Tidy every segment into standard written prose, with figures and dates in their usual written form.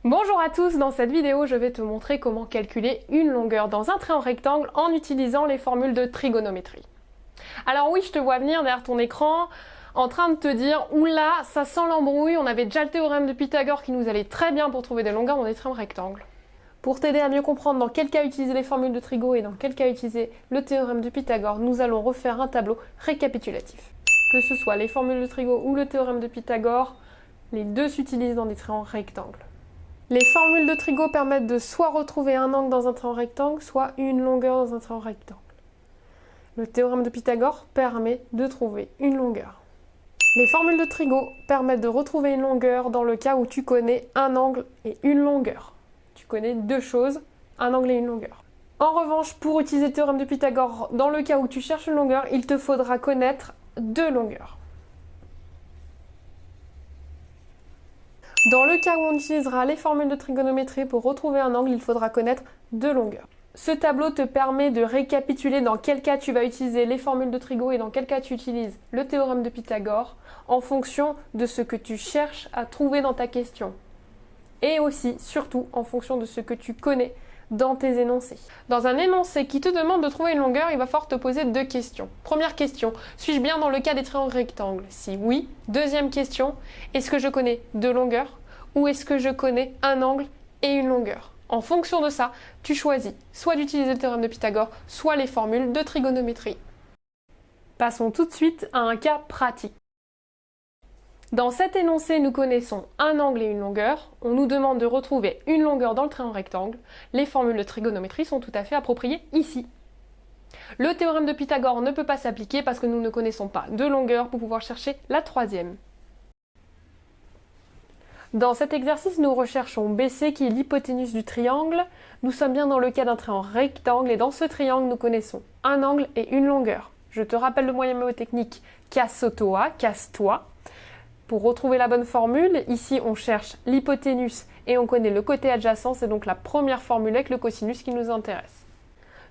Bonjour à tous, dans cette vidéo je vais te montrer comment calculer une longueur dans un triangle rectangle en utilisant les formules de trigonométrie. Alors oui, je te vois venir derrière ton écran en train de te dire « Oula, ça sent l'embrouille, on avait déjà le théorème de Pythagore qui nous allait très bien pour trouver des longueurs dans des triangles rectangles. » Pour t'aider à mieux comprendre dans quel cas utiliser les formules de trigo et dans quel cas utiliser le théorème de Pythagore, nous allons refaire un tableau récapitulatif. Que ce soit les formules de trigo ou le théorème de Pythagore, les deux s'utilisent dans des triangles rectangles. Les formules de trigo permettent de soit retrouver un angle dans un triangle rectangle, soit une longueur dans un triangle rectangle. Le théorème de Pythagore permet de trouver une longueur. Les formules de trigo permettent de retrouver une longueur dans le cas où tu connais un angle et une longueur. Tu connais deux choses, un angle et une longueur. En revanche, pour utiliser le théorème de Pythagore, dans le cas où tu cherches une longueur, il te faudra connaître deux longueurs. Dans le cas où on utilisera les formules de trigonométrie pour retrouver un angle, il faudra connaître deux longueurs. Ce tableau te permet de récapituler dans quel cas tu vas utiliser les formules de trigo et dans quel cas tu utilises le théorème de Pythagore en fonction de ce que tu cherches à trouver dans ta question. Et aussi, surtout, en fonction de ce que tu connais dans tes énoncés. Dans un énoncé qui te demande de trouver une longueur, il va falloir te poser deux questions. Première question, suis-je bien dans le cas des triangles rectangles? Si oui. Deuxième question, est-ce que je connais deux longueurs ou est-ce que je connais un angle et une longueur? En fonction de ça, tu choisis soit d'utiliser le théorème de Pythagore, soit les formules de trigonométrie. Passons tout de suite à un cas pratique. Dans cet énoncé, nous connaissons un angle et une longueur. On nous demande de retrouver une longueur dans le triangle rectangle. Les formules de trigonométrie sont tout à fait appropriées ici. Le théorème de Pythagore ne peut pas s'appliquer parce que nous ne connaissons pas de longueur pour pouvoir chercher la troisième. Dans cet exercice, nous recherchons BC qui est l'hypoténuse du triangle. Nous sommes bien dans le cas d'un triangle rectangle et dans ce triangle, nous connaissons un angle et une longueur. Je te rappelle le moyen mnémotechnique casse-toi, casse-toi. Pour retrouver la bonne formule, ici on cherche l'hypoténuse et on connaît le côté adjacent, c'est donc la première formule avec le cosinus qui nous intéresse.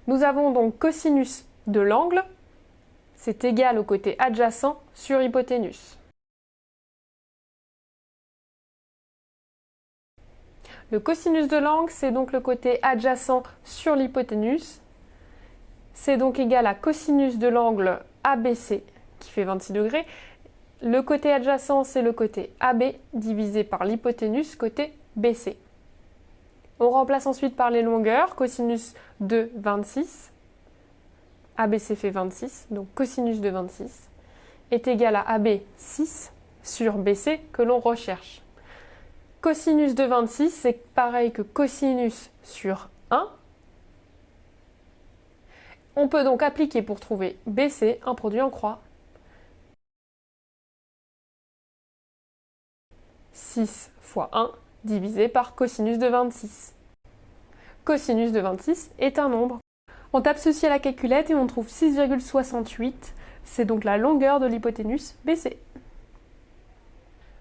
Nous avons donc cosinus de l'angle, c'est égal au côté adjacent sur hypoténuse. Le cosinus de l'angle, c'est donc le côté adjacent sur l'hypoténuse. C'est donc égal à cosinus de l'angle ABC qui fait 26 degrés. Le côté adjacent, c'est le côté AB divisé par l'hypoténuse côté BC. On remplace ensuite par les longueurs. Cosinus de 26, ABC fait 26, donc cosinus de 26 est égal à AB 6 sur BC que l'on recherche. Cosinus de 26, c'est pareil que cosinus sur 1. On peut donc appliquer pour trouver BC un produit en croix. 6 fois 1 divisé par cosinus de 26. Cosinus de 26 est un nombre. On tape ceci à la calculette et on trouve 6,68. C'est donc la longueur de l'hypoténuse BC.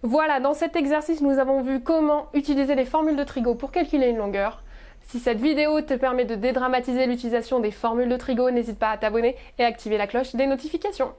Voilà, dans cet exercice, nous avons vu comment utiliser les formules de trigo pour calculer une longueur. Si cette vidéo te permet de dédramatiser l'utilisation des formules de trigo, n'hésite pas à t'abonner et à activer la cloche des notifications.